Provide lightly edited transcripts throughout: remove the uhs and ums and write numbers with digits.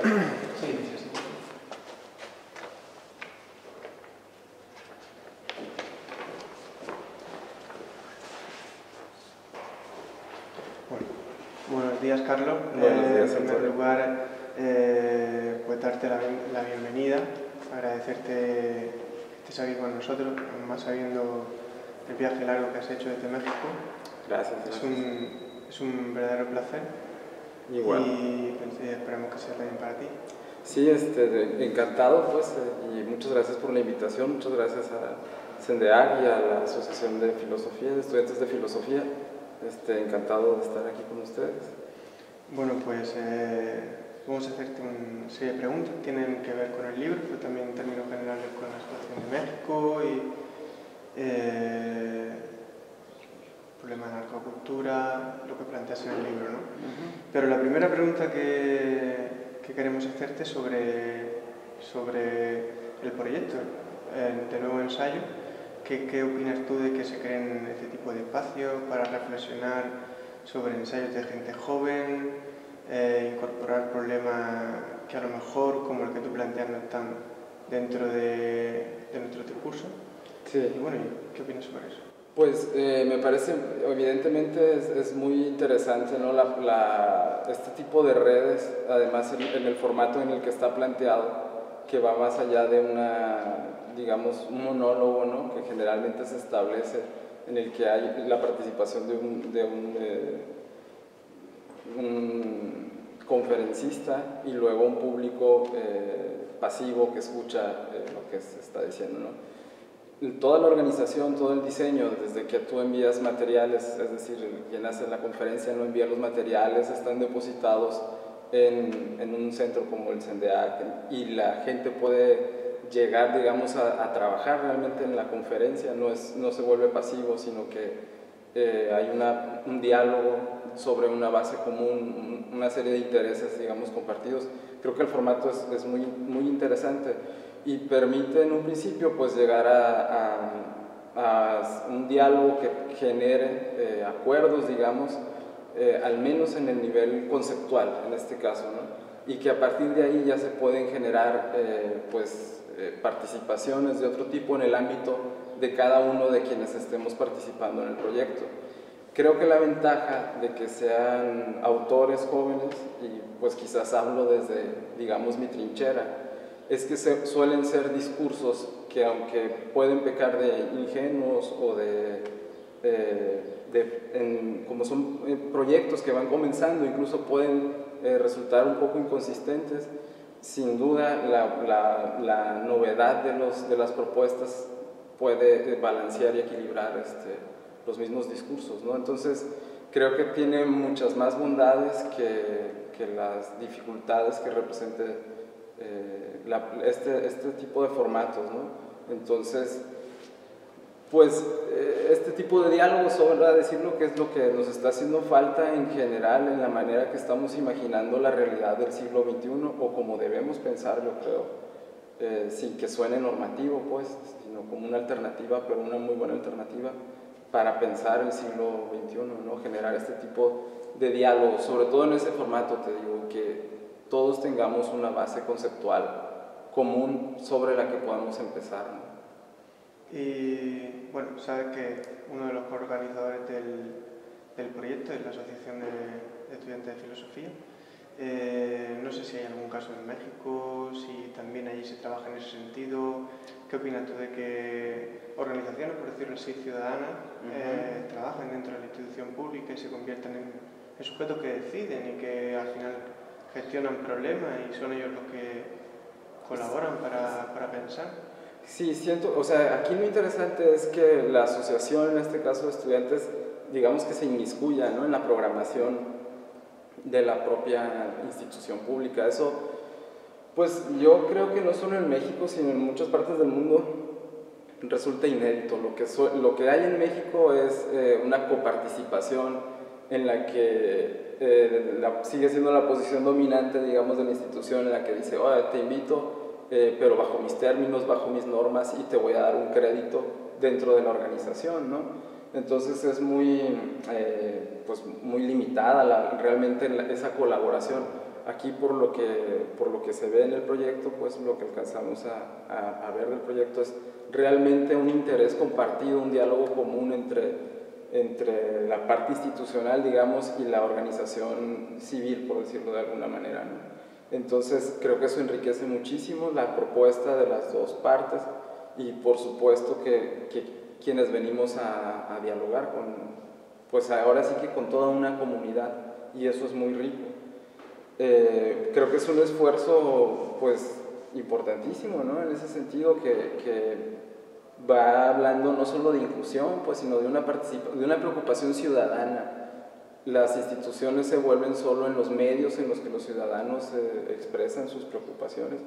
Sí, sí, sí. Buenos días, Carlos. Buenos días, en primer lugar, pues darte la bienvenida, agradecerte que estés aquí con nosotros, más sabiendo el viaje largo que has hecho desde México. Gracias. Es un verdadero placer. Igual. Y esperamos que sea también para ti. Sí, encantado, pues, y muchas gracias por la invitación, muchas gracias a CENDEAC y a la Asociación de Filosofía, de Estudiantes de Filosofía. Encantado de estar aquí con ustedes. Bueno, pues vamos a hacerte una serie de preguntas, tienen que ver con el libro, pero también en términos generales con la situación de México y problema de narcocultura, lo que planteas en el libro, ¿no? Pero la primera pregunta que queremos hacerte sobre el proyecto de nuevo ensayo, ¿qué opinas tú de que se creen este tipo de espacios para reflexionar sobre ensayos de gente joven, incorporar problemas que a lo mejor, como el que tú planteas, no están dentro de nuestro discurso? Sí. Y bueno, ¿qué opinas sobre eso? Pues me parece, evidentemente es muy interesante, ¿no? Este tipo de redes, además en el formato en el que está planteado, que va más allá de digamos, un monólogo, ¿no? Que generalmente se establece, en el que hay la participación de un conferencista y luego un público pasivo que escucha lo que se está diciendo, ¿no? Toda la organización, todo el diseño, desde que tú envías materiales, es decir, quien hace la conferencia no envía los materiales, están depositados en un centro como el CENDEAC y la gente puede llegar, digamos, a trabajar realmente en la conferencia, no se vuelve pasivo, sino que hay un diálogo sobre una base común, una serie de intereses, digamos, compartidos. Creo que el formato es muy, muy interesante y permite en un principio pues llegar a un diálogo que genere acuerdos, digamos, al menos en el nivel conceptual en este caso, ¿no? Y que a partir de ahí ya se pueden generar participaciones de otro tipo en el ámbito de cada uno de quienes estemos participando en el proyecto. Creo que la ventaja de que sean autores jóvenes, y pues quizás hablo desde, digamos, mi trinchera, es que suelen ser discursos que, aunque pueden pecar de ingenuos o como son proyectos que van comenzando, incluso pueden resultar un poco inconsistentes, sin duda la novedad de las propuestas puede balancear y equilibrar los mismos discursos, ¿no? Entonces, creo que tiene muchas más bondades que las dificultades que represente este tipo de formatos, ¿no? Entonces, pues este tipo de diálogo, sobra decirlo, que es lo que nos está haciendo falta en general en la manera que estamos imaginando la realidad del siglo XXI, o como debemos pensarlo, creo, sin que suene normativo, pues, sino como una alternativa, pero una muy buena alternativa para pensar el siglo XXI, ¿no? Generar este tipo de diálogo, sobre todo en ese formato, te digo, que todos tengamos una base conceptual común sobre la que podamos empezar, ¿no? Y bueno, sabes que uno de los organizadores del proyecto es la Asociación de Estudiantes de Filosofía. No sé si hay algún caso en México, si también allí se trabaja en ese sentido. ¿Qué opinas tú de que organizaciones, por decirlo así, ciudadanas, trabajen dentro de la institución pública y se conviertan en sujetos que deciden y que al final gestionan problemas y son ellos los que colaboran para pensar? Sí, siento, o sea, aquí lo interesante es que la asociación, en este caso de estudiantes, digamos que se inmiscuya, ¿no?, en la programación de la propia institución pública. Eso, pues yo creo que no solo en México, sino en muchas partes del mundo resulta inédito. Lo que hay en México es una coparticipación en la que sigue siendo la posición dominante, digamos, de la institución, en la que dice, oye, te invito, pero bajo mis términos, bajo mis normas, y te voy a dar un crédito dentro de la organización, ¿no? Entonces es muy limitada realmente esa colaboración. aquí por lo que se ve en el proyecto, pues lo que alcanzamos a ver del proyecto es realmente un interés compartido, un diálogo común entre la parte institucional, digamos, y la organización civil, por decirlo de alguna manera, ¿no? Entonces creo que eso enriquece muchísimo la propuesta de las dos partes y por supuesto que quienes venimos a dialogar pues ahora sí que con toda una comunidad, y eso es muy rico. Creo que es un esfuerzo pues importantísimo, ¿no? En ese sentido que va hablando no solo de inclusión, pues, sino de una preocupación ciudadana. Las instituciones se vuelven solo en los medios en los que los ciudadanos expresan sus preocupaciones.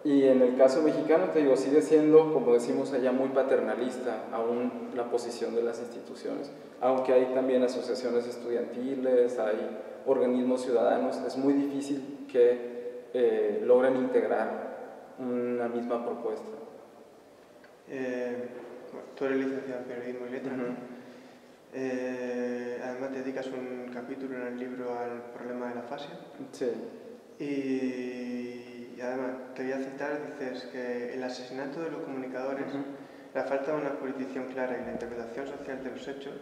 Y en el caso mexicano, te digo, sigue siendo, como decimos allá, muy paternalista aún la posición de las instituciones. Aunque hay también asociaciones estudiantiles, hay organismos ciudadanos, es muy difícil que logren integrar una misma propuesta. Bueno, tú eres licenciado en Periodismo y Letras, ¿no? Además dedicas un capítulo en el libro al problema de la afasia. Sí. Y además, te voy a citar, dices que el asesinato de los comunicadores, la falta de una jurisdicción clara y la interpretación social de los hechos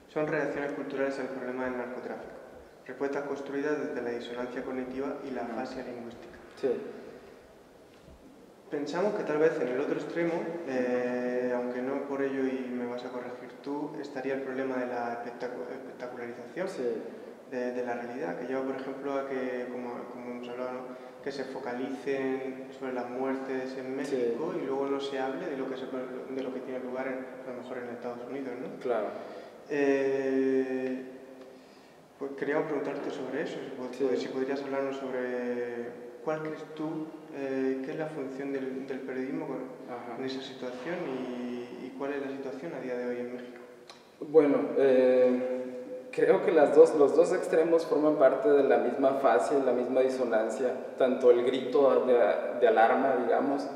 son reacciones culturales al problema del narcotráfico, respuestas construidas desde la disonancia cognitiva y la afasia lingüística. Sí. Pensamos que tal vez en el otro extremo, aunque no por ello, y me vas a corregir tú, estaría el problema de la espectacularización. Sí. De la realidad, que lleva por ejemplo a que, como hemos hablado, ¿no?, que se focalicen sobre las muertes en México, sí, y luego no se hable de lo que tiene lugar a lo mejor en Estados Unidos, ¿no? Claro. Pues queríamos preguntarte sobre eso, si podrías hablarnos sobre cuál crees tú que es la función del periodismo en esa situación y cuál es la situación a día de hoy en México. Bueno, creo que los dos extremos forman parte de la misma fase, la misma disonancia, tanto el grito de alarma, digamos,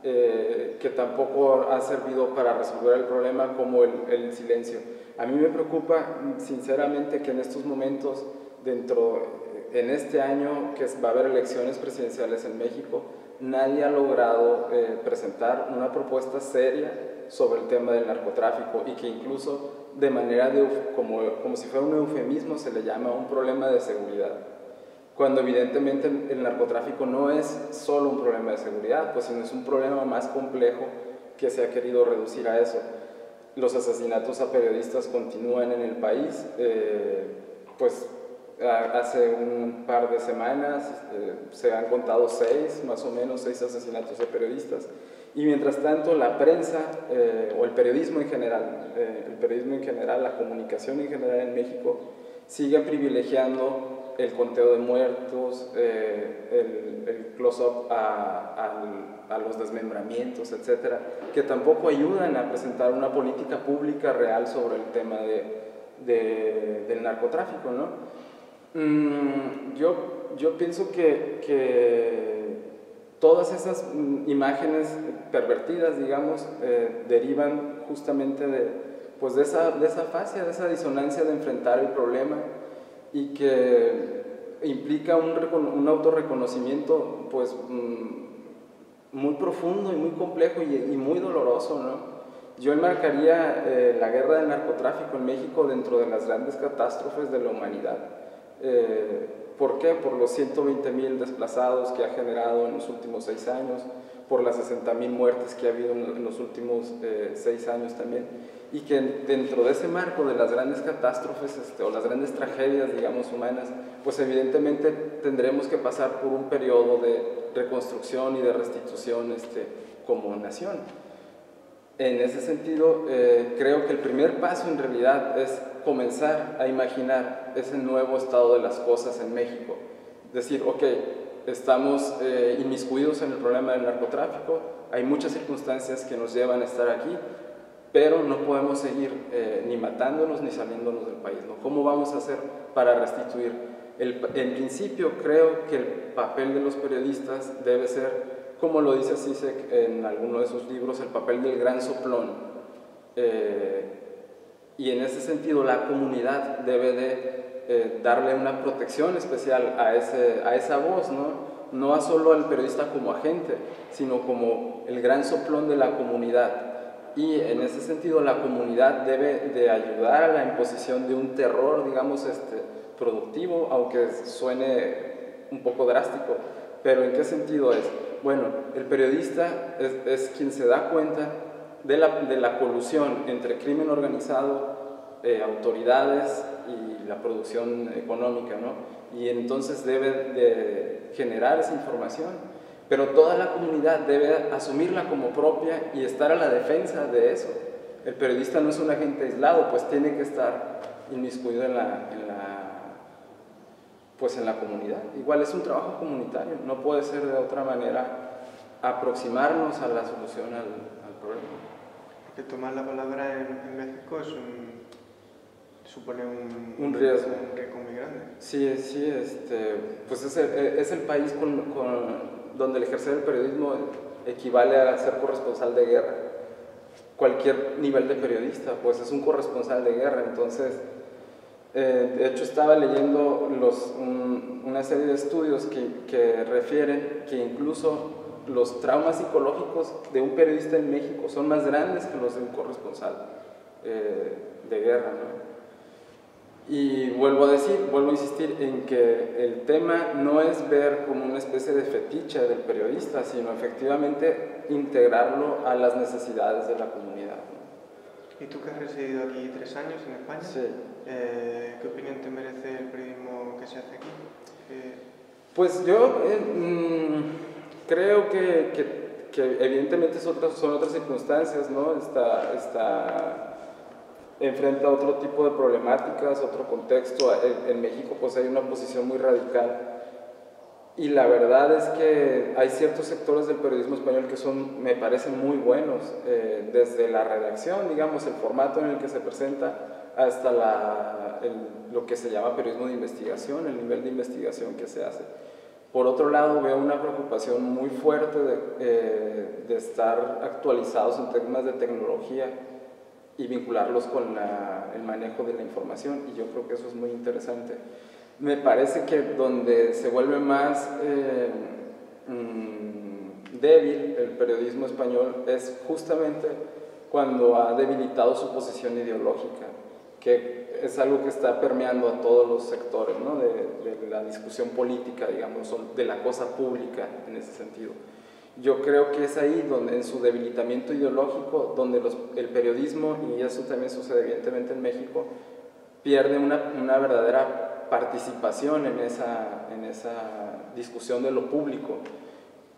que tampoco ha servido para resolver el problema, como el silencio. A mí me preocupa, sinceramente, que en estos momentos, en este año que va a haber elecciones presidenciales en México, nadie ha logrado presentar una propuesta seria sobre el tema del narcotráfico y que incluso de manera como si fuera un eufemismo se le llama un problema de seguridad, cuando evidentemente el narcotráfico no es solo un problema de seguridad, pues sino es un problema más complejo que se ha querido reducir a eso. Los asesinatos a periodistas continúan en el país, pues hace un par de semanas se han contado más o menos 6 asesinatos de periodistas. Y mientras tanto la prensa o el periodismo en general, la comunicación en general en México sigue privilegiando el conteo de muertos, el close-up a los desmembramientos, etcétera, que tampoco ayudan a presentar una política pública real sobre el tema del narcotráfico, ¿no? Yo pienso que todas esas imágenes pervertidas, digamos, derivan justamente de esa fase, de esa disonancia de enfrentar el problema y que implica un autorreconocimiento pues muy profundo y muy complejo y muy doloroso, ¿no? Yo enmarcaría la guerra del narcotráfico en México dentro de las grandes catástrofes de la humanidad. ¿Por qué? Por los 120,000 desplazados que ha generado en los últimos 6 años, por las 60,000 muertes que ha habido en los últimos 6 años también, y que dentro de ese marco de las grandes catástrofes o las grandes tragedias, digamos, humanas, pues evidentemente tendremos que pasar por un periodo de reconstrucción y de restitución como nación. En ese sentido, creo que el primer paso en realidad es comenzar a imaginar ese nuevo estado de las cosas en México. Decir, ok, estamos inmiscuidos en el problema del narcotráfico, hay muchas circunstancias que nos llevan a estar aquí, pero no podemos seguir ni matándonos ni saliéndonos del país, ¿no? ¿Cómo vamos a hacer para restituir? En principio, creo que el papel de los periodistas debe ser, como lo dice Zizek en alguno de sus libros, el papel del gran soplón. Y en ese sentido, la comunidad debe de darle una protección especial a esa voz, ¿no? No a solo al periodista como agente, sino como el gran soplón de la comunidad. Y en ese sentido la comunidad debe de ayudar a la imposición de un terror, digamos, productivo, aunque suene un poco drástico. Pero ¿en qué sentido es? Bueno, el periodista es quien se da cuenta de la colusión entre crimen organizado, autoridades y la producción económica, ¿no? Y entonces debe de generar esa información, pero toda la comunidad debe asumirla como propia y estar a la defensa de eso. El periodista no es un agente aislado, pues tiene que estar inmiscuido en la comunidad. Igual es un trabajo comunitario, no puede ser de otra manera aproximarnos a la solución al problema. Porque tomar la palabra en México supone un riesgo. Un riesgo muy grande. Sí, pues es el país donde el ejercer el periodismo equivale a ser corresponsal de guerra. Cualquier nivel de periodista, pues es un corresponsal de guerra. Entonces, de hecho estaba leyendo una serie de estudios que refieren que incluso los traumas psicológicos de un periodista en México son más grandes que los de un corresponsal de guerra, ¿no? Y vuelvo a insistir en que el tema no es ver como una especie de fetiche del periodista, sino efectivamente integrarlo a las necesidades de la comunidad, ¿no? ¿Y tú que has residido aquí 3 años en España? Sí. ¿Qué opinión te merece el periodismo que se hace aquí? Pues yo creo que evidentemente son otras circunstancias, ¿no? Enfrenta otro tipo de problemáticas, otro contexto. En México pues hay una posición muy radical y la verdad es que hay ciertos sectores del periodismo español que me parecen muy buenos, desde la redacción, digamos, el formato en el que se presenta, hasta lo que se llama periodismo de investigación, el nivel de investigación que se hace. Por otro lado, veo una preocupación muy fuerte de estar actualizados en temas de tecnología y vincularlos con el manejo de la información, y yo creo que eso es muy interesante. Me parece que donde se vuelve más débil el periodismo español es justamente cuando ha debilitado su posición ideológica, que es algo que está permeando a todos los sectores, ¿no? de la discusión política, digamos, de la cosa pública en ese sentido. Yo creo que es ahí donde, en su debilitamiento ideológico, donde el periodismo, y eso también sucede evidentemente en México, pierde una verdadera participación en esa discusión de lo público.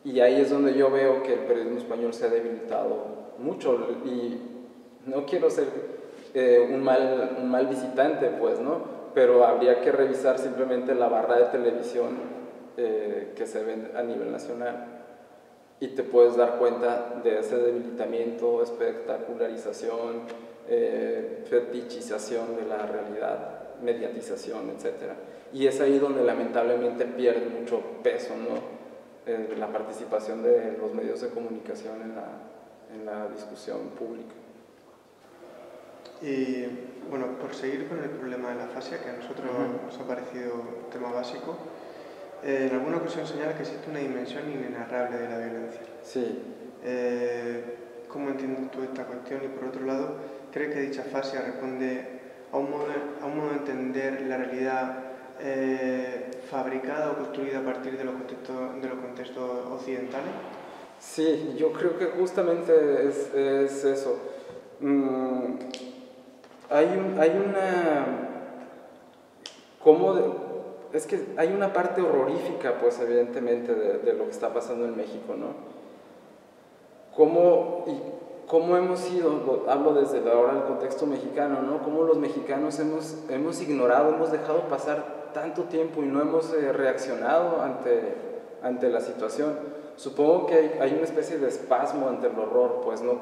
Y ahí es donde yo veo que el periodismo español se ha debilitado mucho. Y no quiero ser un mal visitante, pues, ¿no? Pero habría que revisar simplemente la barra de televisión que se ve a nivel nacional. Y te puedes dar cuenta de ese debilitamiento, espectacularización, fetichización de la realidad, mediatización, etc. Y es ahí donde lamentablemente pierde mucho peso, ¿no? La participación de los medios de comunicación en la discusión pública. Y bueno, por seguir con el problema de la fascia, que a nosotros nos ha parecido un tema básico, en alguna ocasión señala que existe una dimensión inenarrable de la violencia. Sí. ¿Cómo entiendes tú esta cuestión? Y por otro lado, ¿crees que dicha fascia responde a un modo de entender la realidad fabricada o construida a partir de los contextos occidentales? Sí, yo creo que justamente es eso. Es que hay una parte horrorífica, pues evidentemente, de lo que está pasando en México, ¿no? ¿Cómo hemos sido, hablo desde ahora del contexto mexicano, ¿no? Cómo los mexicanos hemos ignorado, hemos dejado pasar tanto tiempo y no hemos reaccionado ante la situación. Supongo que hay una especie de espasmo ante el horror, pues, ¿no?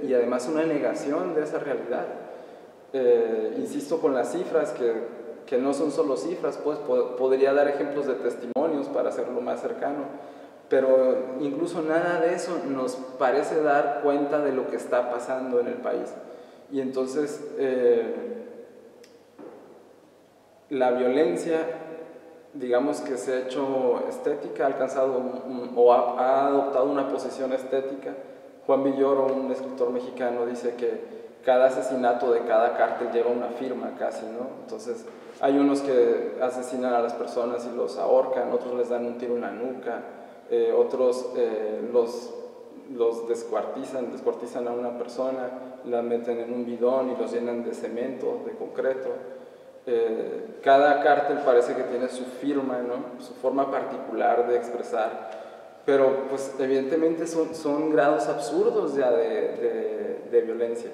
Y además una negación de esa realidad. Insisto con las cifras, que no son solo cifras, pues podría dar ejemplos de testimonios para hacerlo más cercano, pero incluso nada de eso nos parece dar cuenta de lo que está pasando en el país. Y entonces la violencia, digamos que se ha hecho estética, ha alcanzado o ha adoptado una posición estética. Juan Villoro, un escritor mexicano, dice que cada asesinato de cada cártel lleva una firma casi, ¿no? Entonces hay unos que asesinan a las personas y los ahorcan, otros les dan un tiro en la nuca, otros los descuartizan a una persona, la meten en un bidón y los llenan de cemento, de concreto. Cada cártel parece que tiene su firma, ¿no? Su forma particular de expresar, pero pues evidentemente son grados absurdos ya de violencia,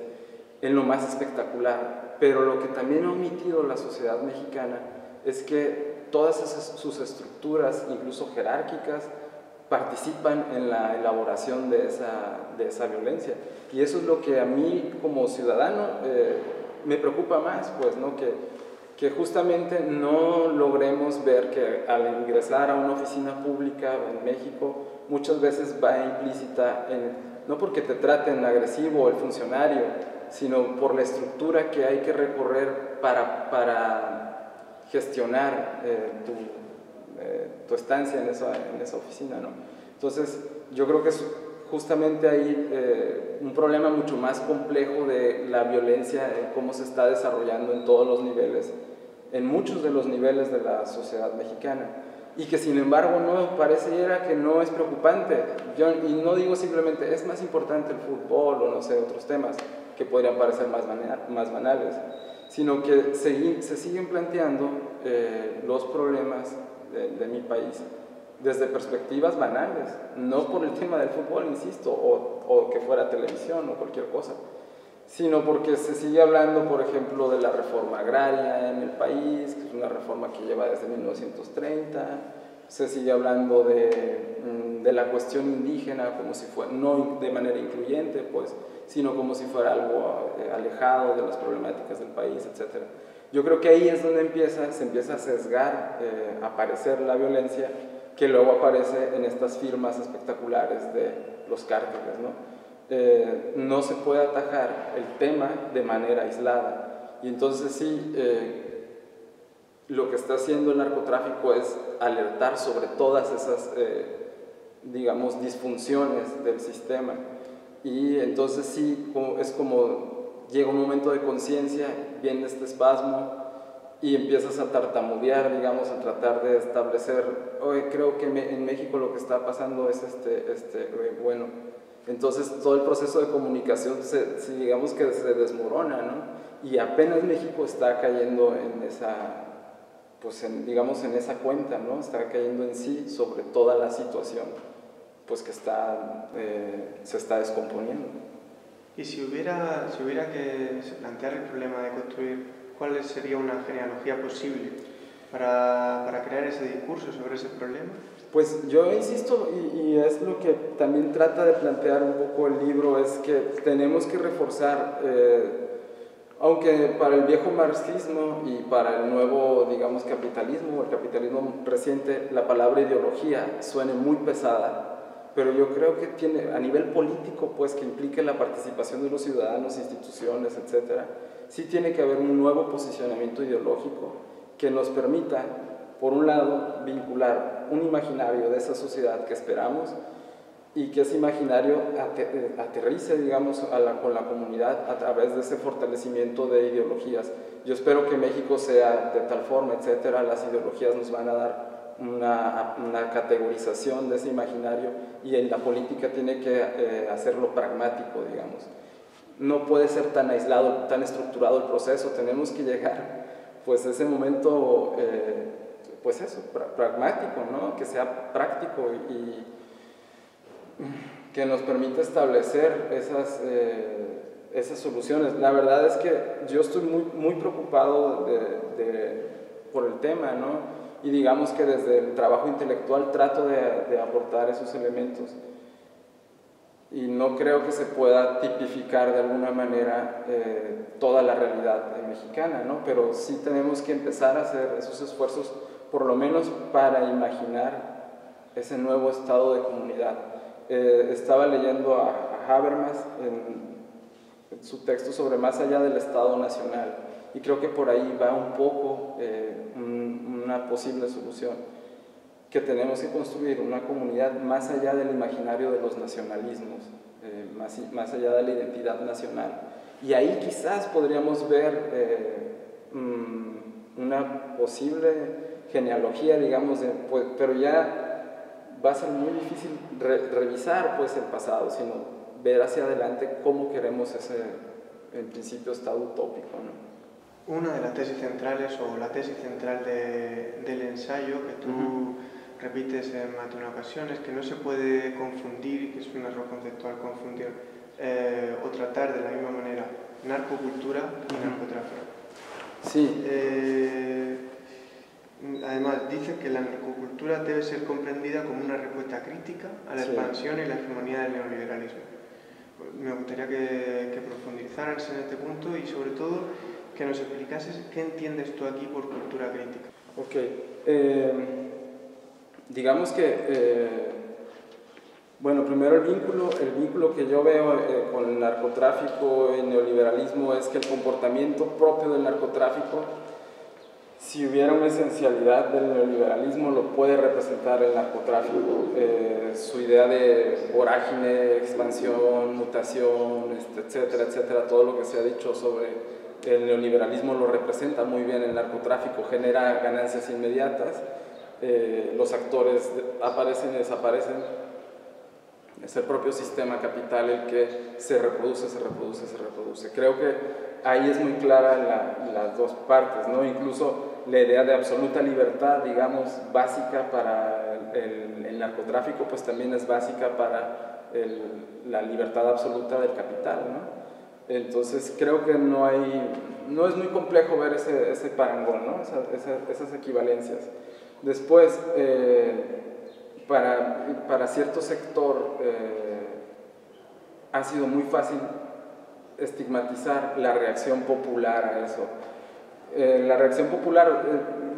en lo más espectacular. Pero lo que también ha omitido la sociedad mexicana es que todas sus estructuras, incluso jerárquicas, participan en la elaboración de esa violencia. Y eso es lo que a mí como ciudadano me preocupa más, pues, ¿no? Que justamente no logremos ver que al ingresar a una oficina pública en México muchas veces va implícita no porque te traten agresivo el funcionario, sino por la estructura que hay que recorrer para gestionar tu estancia en esa oficina, ¿no? Entonces yo creo que es justamente ahí un problema mucho más complejo de la violencia, cómo se está desarrollando en todos los niveles, en muchos de los niveles de la sociedad mexicana, y que sin embargo no pareciera que no es preocupante. Y no digo simplemente es más importante el fútbol o no sé, otros temas que podrían parecer más banales, sino que se siguen planteando los problemas de mi país desde perspectivas banales, no por el tema del fútbol, insisto, o que fuera televisión o cualquier cosa, sino porque se sigue hablando, por ejemplo, de la reforma agraria en el país, que es una reforma que lleva desde 1930, se sigue hablando de la cuestión indígena como si fuera, no de manera incluyente, pues, sino como si fuera algo alejado de las problemáticas del país, etc. Yo creo que ahí es donde se empieza a sesgar, a aparecer la violencia, que luego aparece en estas firmas espectaculares de los cárteles, ¿no? No se puede atajar el tema de manera aislada. Y entonces sí, lo que está haciendo el narcotráfico es alertar sobre todas esas, digamos, disfunciones del sistema. Y entonces sí, es como llega un momento de conciencia, viene este espasmo y empiezas a tartamudear, digamos, a tratar de establecer, oye, creo que en México lo que está pasando es bueno. Entonces todo el proceso de comunicación digamos que se desmorona, ¿no? Y apenas México está cayendo en esa, pues digamos en esa cuenta, ¿no? Está cayendo en sí sobre toda la situación, pues que se está descomponiendo. Y si hubiera que se plantear el problema de construir, ¿cuál sería una genealogía posible para crear ese discurso sobre ese problema? Pues yo insisto, y es lo que también trata de plantear un poco el libro, es que tenemos que reforzar, aunque para el viejo marxismo y para el nuevo, digamos, capitalismo, el capitalismo reciente, la palabra ideología suene muy pesada, pero yo creo que tiene, a nivel político, pues que implique la participación de los ciudadanos, instituciones, etc., sí tiene que haber un nuevo posicionamiento ideológico que nos permita, por un lado, vincular un imaginario de esa sociedad que esperamos y que ese imaginario aterrice, digamos, con la comunidad a través de ese fortalecimiento de ideologías. Yo espero que México sea de tal forma, etcétera, las ideologías nos van a dar una categorización de ese imaginario y en la política tiene que hacerlo pragmático, digamos. No puede ser tan aislado, tan estructurado el proceso, tenemos que llegar pues a ese momento pues eso, pragmático, ¿no? Que sea práctico y que nos permita establecer esas soluciones. La verdad es que yo estoy muy preocupado por el tema, ¿no? Y digamos que desde el trabajo intelectual trato de aportar esos elementos. Y no creo que se pueda tipificar de alguna manera toda la realidad mexicana, ¿no? Pero sí tenemos que empezar a hacer esos esfuerzos, por lo menos para imaginar ese nuevo estado de comunidad. Estaba leyendo a Habermas en su texto sobre Más allá del Estado Nacional, Y creo que por ahí va un poco una posible solución, que tenemos que construir una comunidad más allá del imaginario de los nacionalismos, más allá de la identidad nacional. Y ahí quizás podríamos ver una posible genealogía, digamos, pero ya va a ser muy difícil revisar pues, el pasado, sino ver hacia adelante cómo queremos ese, en principio, estado utópico, ¿no? Una de las tesis centrales, o la tesis central del ensayo, que tú repites en más de una ocasión, es que no se puede confundir, que es un error conceptual, confundir o tratar de la misma manera narcocultura y narcotráfico. Sí. Además, dice que la narcocultura debe ser comprendida como una respuesta crítica a la expansión y la hegemonía del neoliberalismo. Me gustaría que profundizaras en este punto y, sobre todo, que nos explicases qué entiendes tú aquí por cultura crítica. Ok. Digamos que, bueno, primero el vínculo que yo veo con el narcotráfico y el neoliberalismo es que el comportamiento propio del narcotráfico, si hubiera una esencialidad del neoliberalismo, lo puede representar el narcotráfico. Su idea de vorágine, expansión, mutación, etcétera, etcétera, todo lo que se ha dicho sobre el neoliberalismo lo representa muy bien el narcotráfico, genera ganancias inmediatas, los actores aparecen y desaparecen, es el propio sistema capital el que se reproduce. Creo que ahí es muy clara las dos partes, ¿no? Incluso la idea de absoluta libertad, digamos, básica para el narcotráfico, pues también es básica para la libertad absoluta del capital, ¿no? Entonces creo que no es muy complejo ver ese parangón, ¿no? Esas equivalencias. Después, para cierto sector ha sido muy fácil estigmatizar la reacción popular a eso. La reacción popular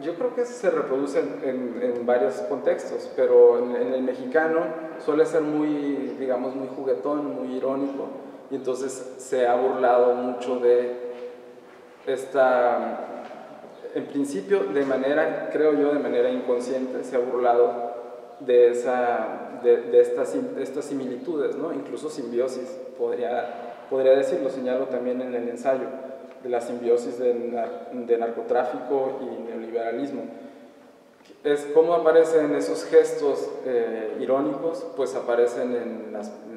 yo creo que se reproduce en varios contextos, pero en el mexicano suele ser muy, digamos, muy juguetón, muy irónico, y entonces se ha burlado mucho de esta, en principio creo yo, de manera inconsciente, se ha burlado de estas similitudes, ¿no? Incluso simbiosis, podría decirlo, señalo también en el ensayo, de la simbiosis de narcotráfico y neoliberalismo. Es cómo aparecen esos gestos irónicos, pues aparecen en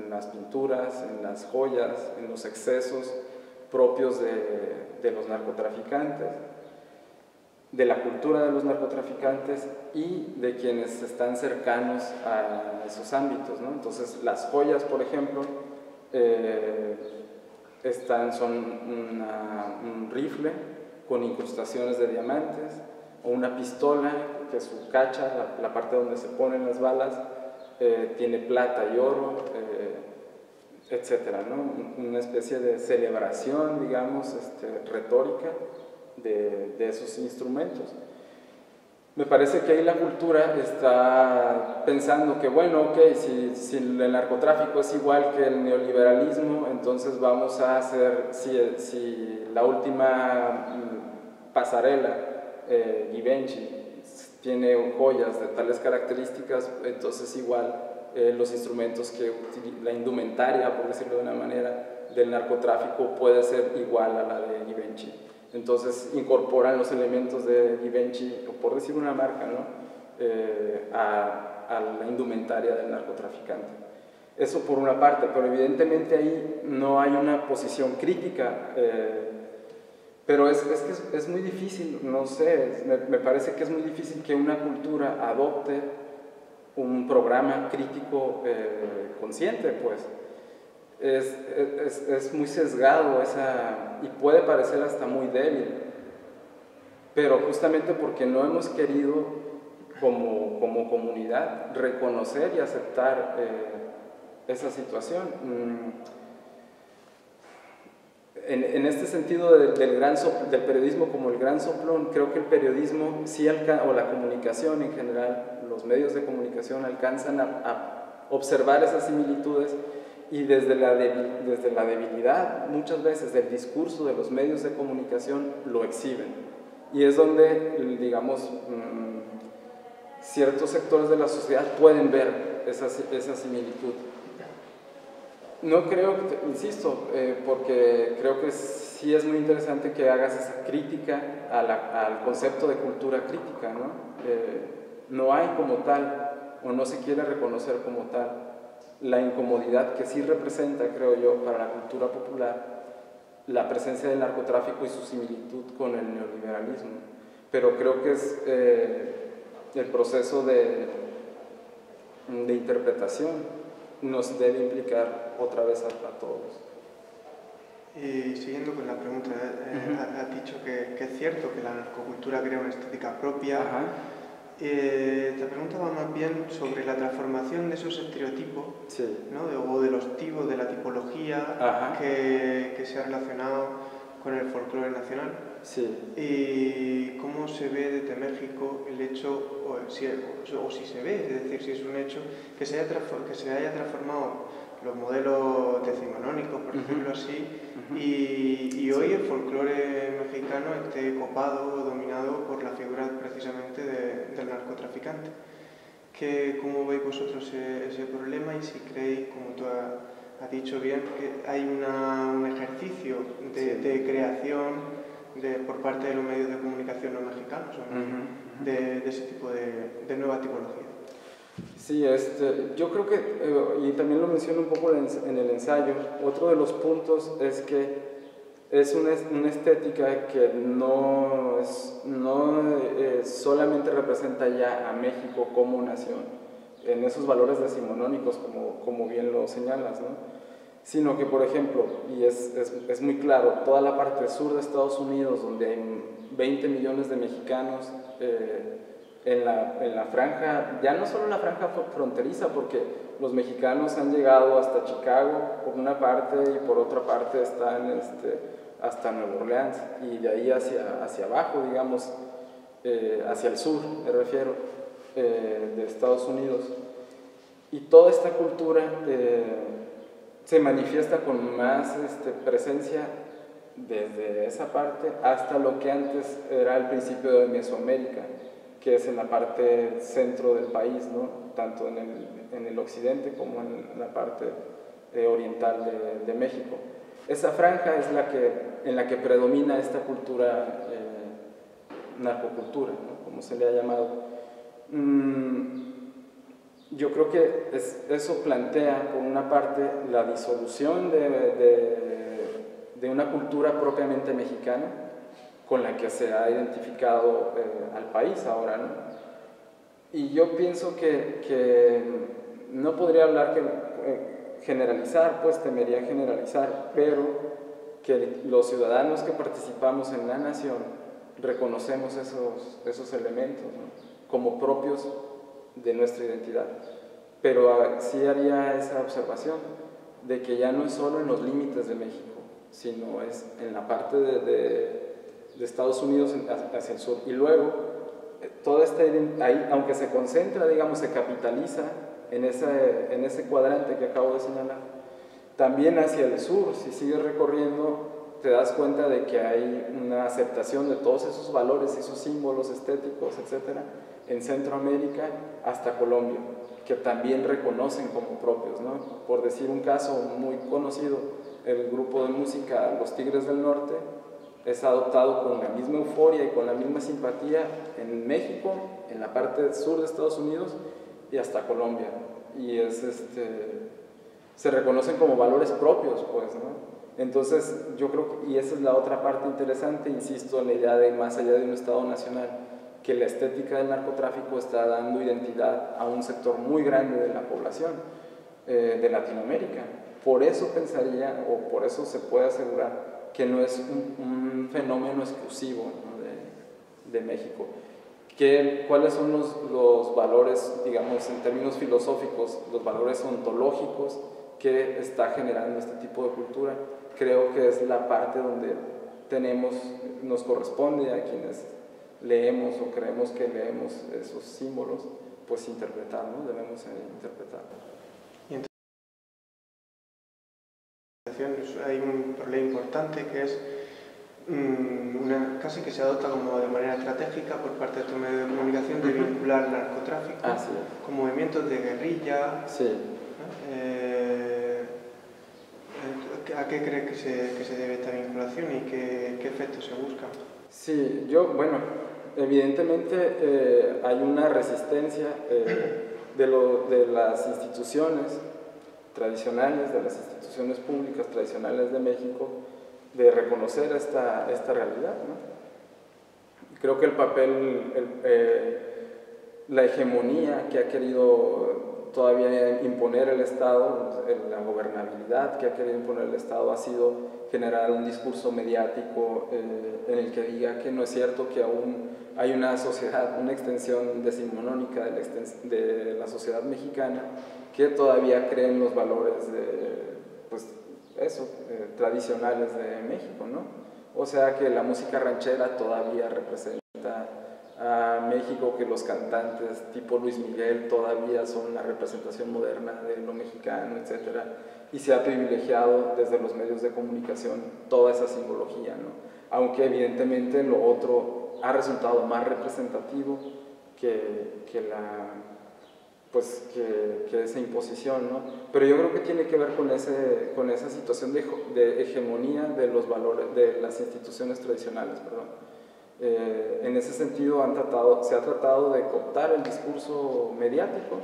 las pinturas, en las joyas, en los excesos propios de los narcotraficantes, de la cultura de los narcotraficantes y de quienes están cercanos a esos ámbitos, ¿no? Entonces, las joyas, por ejemplo, son un rifle con incrustaciones de diamantes, o una pistola que su cacha, la parte donde se ponen las balas, tiene plata y oro, etcétera, ¿no? Una especie de celebración, digamos, retórica de esos instrumentos. Me parece que ahí la cultura está pensando que, bueno, ok, si el narcotráfico es igual que el neoliberalismo, entonces vamos a hacer, si la última pasarela, Givenchy, tiene joyas de tales características, entonces igual los instrumentos la indumentaria, por decirlo de una manera, del narcotráfico puede ser igual a la de Givenchy. Entonces incorporan los elementos de Givenchy, por decir una marca, ¿no? A la indumentaria del narcotraficante. Eso por una parte, pero evidentemente ahí no hay una posición crítica, pero es muy difícil, no sé, me parece que es muy difícil que una cultura adopte un programa crítico consciente, pues. Es muy sesgado y puede parecer hasta muy débil, pero justamente porque no hemos querido como comunidad reconocer y aceptar esa situación. En este sentido del periodismo como el gran soplón, creo que el periodismo o la comunicación en general, los medios de comunicación alcanzan a observar esas similitudes Y desde la debilidad, muchas veces, del discurso de los medios de comunicación lo exhiben. Y es donde, digamos, ciertos sectores de la sociedad pueden ver esa similitud. No creo, insisto, porque creo que sí es muy interesante que hagas esa crítica al concepto de cultura crítica, ¿no? No hay como tal, o no se quiere reconocer como tal, la incomodidad que sí representa, creo yo, para la cultura popular, la presencia del narcotráfico y su similitud con el neoliberalismo. Pero creo que es el proceso de interpretación nos debe implicar otra vez a todos. Y siguiendo con la pregunta, has dicho que es cierto que la narcocultura crea una estética propia. Ajá. Esta pregunta va más bien sobre la transformación de esos estereotipos, sí. ¿no? O de los tipos, de la tipología que se ha relacionado con el folclore nacional. Sí. Y cómo se ve desde México el hecho, o si se ve, es decir, si es un hecho, que se haya transformado los modelos decimonónicos, por decirlo así, y hoy el folclore mexicano esté copado o dominado por la figura precisamente del narcotraficante. ¿Cómo veis vosotros ese problema y si creéis, como tú has dicho bien, que hay un ejercicio de creación por parte de los medios de comunicación no mexicanos de ese tipo de nueva tipología? Sí, yo creo que, y también lo menciono un poco en el ensayo, otro de los puntos es que es una estética que no solamente representa ya a México como nación, en esos valores decimonónicos, como bien lo señalas, ¿no? Sino que, por ejemplo, y es muy claro, toda la parte sur de Estados Unidos, donde hay 20 millones de mexicanos, en la franja, ya no solo en la franja fronteriza, porque los mexicanos han llegado hasta Chicago por una parte y por otra parte están hasta Nueva Orleans y de ahí hacia abajo, digamos, hacia el sur, me refiero, de Estados Unidos. Y toda esta cultura se manifiesta con más presencia desde esa parte hasta lo que antes era el principio de Mesoamérica, que es en la parte centro del país, ¿no? Tanto en el occidente como en la parte oriental de México. Esa franja es en la que predomina esta cultura, narcocultura, ¿no? Como se le ha llamado. Yo creo que eso plantea, por una parte, la disolución de una cultura propiamente mexicana, con la que se ha identificado al país ahora, ¿no? Y yo pienso que no podría hablar generalizar, pues temería generalizar, pero que los ciudadanos que participamos en la nación reconocemos esos elementos, ¿no? Como propios de nuestra identidad. Pero sí haría esa observación de que ya no es solo en los límites de México, sino es en la parte de Estados Unidos hacia el sur. Y luego, toda ahí, aunque se concentra, digamos, se capitaliza en ese cuadrante que acabo de señalar, también hacia el sur, si sigues recorriendo, te das cuenta de que hay una aceptación de todos esos valores, esos símbolos estéticos, etcétera, en Centroamérica hasta Colombia, que también reconocen como propios, ¿no? Por decir un caso muy conocido, el grupo de música Los Tigres del Norte es adoptado con la misma euforia y con la misma simpatía en México, en la parte sur de Estados Unidos y hasta Colombia. Y se reconocen como valores propios, pues, ¿no? Entonces, yo creo que, y esa es la otra parte interesante, insisto, en la idea de más allá de un Estado nacional, que la estética del narcotráfico está dando identidad a un sector muy grande de la población de Latinoamérica. Por eso pensaría, o por eso se puede asegurar, que no es un fenómeno exclusivo, ¿no? de México. ¿Cuáles son los valores, digamos, en términos filosóficos, los valores ontológicos que está generando este tipo de cultura? Creo que es la parte donde nos corresponde a quienes leemos o creemos que leemos esos símbolos, pues interpretar, ¿no? Debemos interpretar. hay un problema importante que es casi que se adopta como de manera estratégica por parte de estos medios de comunicación de vincular el narcotráfico con movimientos de guerrilla. Sí. ¿A qué crees que se debe esta vinculación y qué efectos se buscan? Sí, bueno, evidentemente hay una resistencia de las instituciones tradicionales, de las instituciones públicas tradicionales de México, de reconocer esta realidad, ¿no? Creo que el papel, la hegemonía que ha querido todavía imponer el Estado, la gobernabilidad que ha querido imponer el Estado ha sido generar un discurso mediático en el que diga que no es cierto que aún hay una sociedad, una extensión decimonónica de la sociedad mexicana que todavía cree en los valores tradicionales de México, ¿no? O sea que la música ranchera todavía representa a México, que los cantantes tipo Luis Miguel todavía son la representación moderna de lo mexicano, etc. Y se ha privilegiado desde los medios de comunicación toda esa simbología, ¿no? Aunque evidentemente lo otro ha resultado más representativo que esa imposición, ¿no? Pero yo creo que tiene que ver con esa situación de hegemonía de los valores de las instituciones tradicionales, perdón. En ese sentido se ha tratado de cooptar el discurso mediático.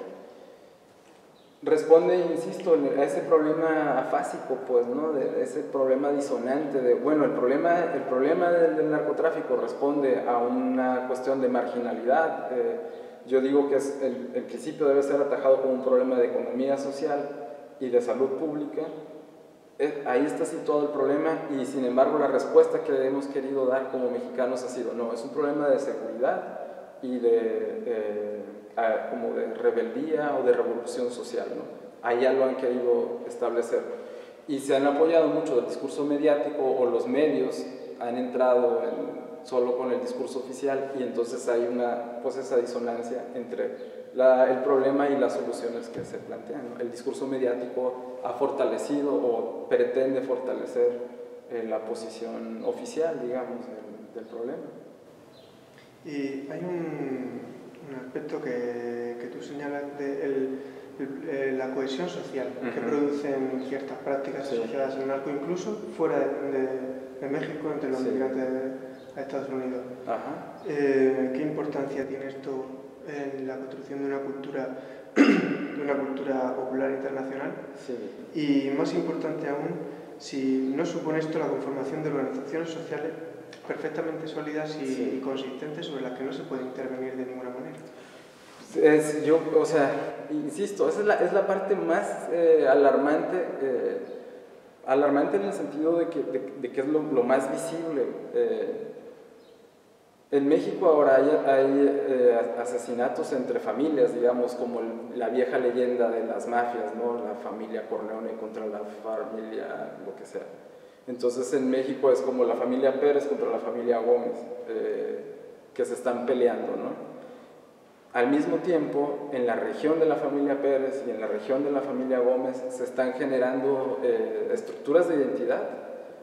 Responde, insisto, a ese problema afásico, pues, ¿no? De ese problema disonante el problema del narcotráfico responde a una cuestión de marginalidad. Yo digo que el principio debe ser atajado como un problema de economía social y de salud pública. Ahí está situado el problema, y sin embargo la respuesta que hemos querido dar como mexicanos ha sido no, es un problema de seguridad y como de rebeldía o de revolución social, ¿no? Ahí ya lo han querido establecer, y se han apoyado mucho del discurso mediático, o los medios han entrado solo con el discurso oficial, y entonces hay esa disonancia entre el problema y las soluciones que se plantean, ¿no? El discurso mediático ha fortalecido o pretende fortalecer la posición oficial, digamos, del problema. Y hay un aspecto que tú señalas de la cohesión social que producen ciertas prácticas asociadas al narco, incluso fuera de México, entre los migrantes a Estados Unidos. ¿Qué importancia tiene esto en la construcción de una cultura popular internacional? Sí. Y más importante aún, si no supone esto la conformación de organizaciones sociales perfectamente sólidas y consistentes, sobre las que no se puede intervenir de ninguna manera. Insisto, esa es la parte más alarmante en el sentido de que es lo más visible. En México ahora hay asesinatos entre familias, digamos, como la vieja leyenda de las mafias, ¿no? La familia Corleone contra la familia lo que sea. Entonces en México es como la familia Pérez contra la familia Gómez, que se están peleando, ¿no? Al mismo tiempo, en la región de la familia Pérez y en la región de la familia Gómez se están generando estructuras de identidad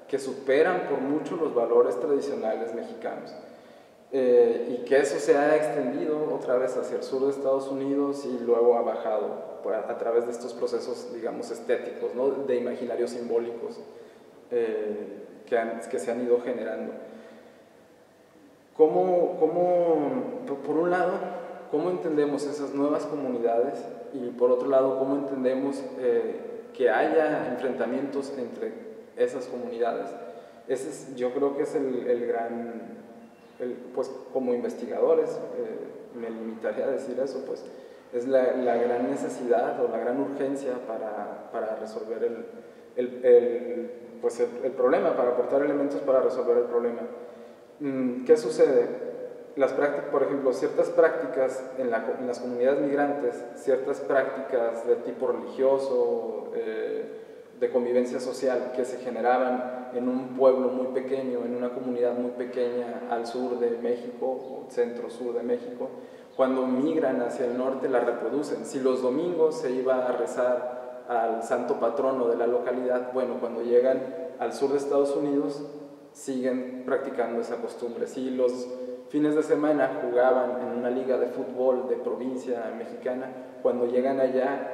que superan por mucho los valores tradicionales mexicanos. Y que eso se ha extendido otra vez hacia el sur de Estados Unidos y luego ha bajado a través de estos procesos, digamos, estéticos, ¿no? De imaginarios simbólicos que se han ido generando. Por un lado, ¿cómo entendemos esas nuevas comunidades? Y por otro lado, ¿cómo entendemos que haya enfrentamientos entre esas comunidades? Yo creo que es el gran... pues como investigadores, me limitaría a decir eso, pues es la gran necesidad o la gran urgencia para resolver el problema, para aportar elementos para resolver el problema. ¿Qué sucede? Por ejemplo, ciertas prácticas en las comunidades migrantes, ciertas prácticas de tipo religioso, de convivencia social, que se generaban en un pueblo muy pequeño, en una comunidad muy pequeña al sur de México, o centro-sur de México, cuando migran hacia el norte la reproducen. Si los domingos se iba a rezar al santo patrono de la localidad, bueno, cuando llegan al sur de Estados Unidos siguen practicando esa costumbre. Si los fines de semana jugaban en una liga de fútbol de provincia mexicana, cuando llegan allá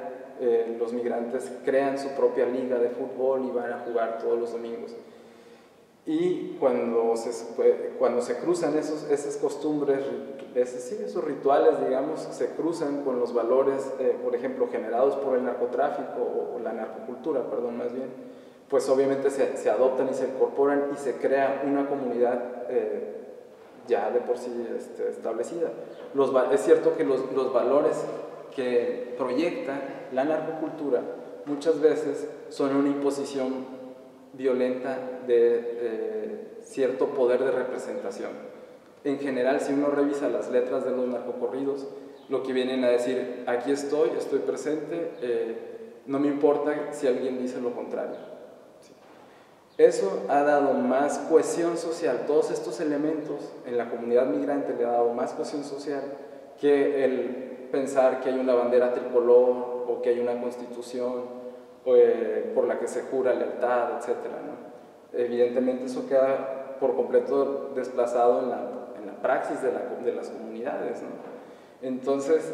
los migrantes crean su propia liga de fútbol y van a jugar todos los domingos. Y cuando se cruzan esas costumbres, esos rituales, digamos, se cruzan con los valores, por ejemplo, generados por el narcotráfico o la narcocultura, perdón, más bien, pues obviamente se adoptan y se incorporan y se crea una comunidad ya de por sí establecida. Es cierto que los valores que proyecta la narcocultura muchas veces son una imposición violenta de cierto poder de representación. En general, si uno revisa las letras de los narcocorridos, lo que vienen a decir, aquí estoy presente, no me importa si alguien dice lo contrario. ¿Sí? Eso ha dado más cohesión social, todos estos elementos en la comunidad migrante le ha dado más cohesión social que el pensar que hay una bandera tricolor o que hay una constitución por la que se jura lealtad, etc., ¿no? Evidentemente eso queda por completo desplazado en la praxis de las comunidades, ¿no? Entonces,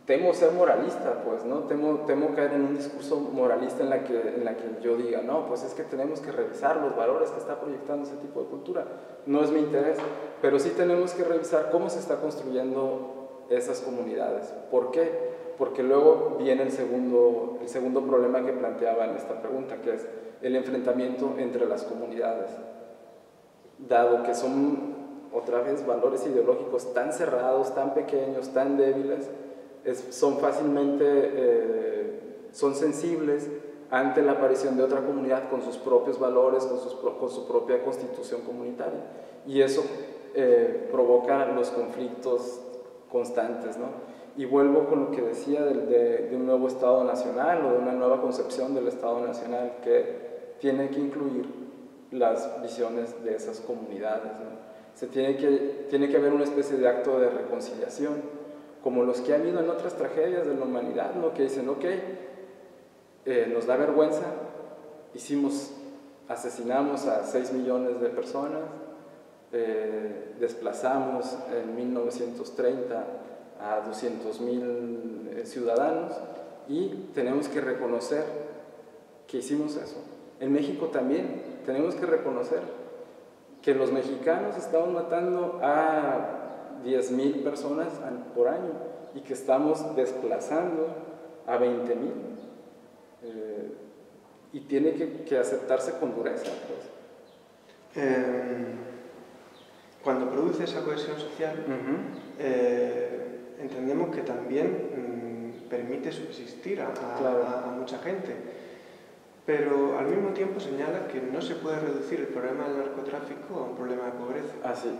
temo ser moralista, pues, ¿no? Temo caer en un discurso moralista en la que yo diga, no, pues es que tenemos que revisar los valores que está proyectando ese tipo de cultura. No es mi interés, pero sí tenemos que revisar cómo se está construyendo esas comunidades. ¿Por qué? Porque luego viene el segundo problema que planteaba en esta pregunta, que es el enfrentamiento entre las comunidades. Dado que son, otra vez, valores ideológicos tan cerrados, tan pequeños, tan débiles, son sensibles ante la aparición de otra comunidad con sus propios valores, con su propia constitución comunitaria. Y eso provoca los conflictos constantes, ¿no? Y vuelvo con lo que decía de un nuevo Estado Nacional o de una nueva concepción del Estado Nacional que tiene que incluir las visiones de esas comunidades, ¿no? Tiene que haber una especie de acto de reconciliación, como los que ha habido en otras tragedias de la humanidad, ¿no? Que dicen, ok, nos da vergüenza, asesinamos a 6 millones de personas, desplazamos en 1930 a 200,000 ciudadanos y tenemos que reconocer que hicimos eso. En México también tenemos que reconocer que los mexicanos estamos matando a 10,000 personas por año y que estamos desplazando a 20,000. Y tiene que aceptarse con dureza, pues. Cuando produce esa cohesión social, entendemos que también permite subsistir a mucha gente, pero al mismo tiempo señala que no se puede reducir el problema del narcotráfico a un problema de pobreza. Ah, sí.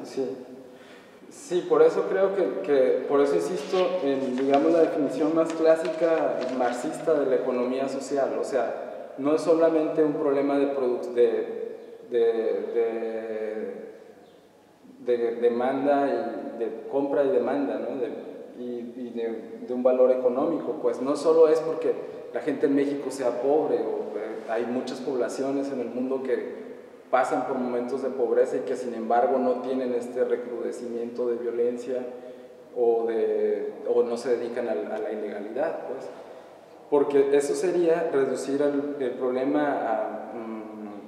Sí, por eso creo por eso insisto en, digamos, la definición más clásica marxista de la economía social. O sea, no es solamente un problema de demanda y de compra y demanda, ¿no? y de un valor económico, pues no solo es porque la gente en México sea pobre, o hay muchas poblaciones en el mundo que pasan por momentos de pobreza y que sin embargo no tienen este recrudecimiento de violencia o no se dedican a la ilegalidad, pues, porque eso sería reducir el problema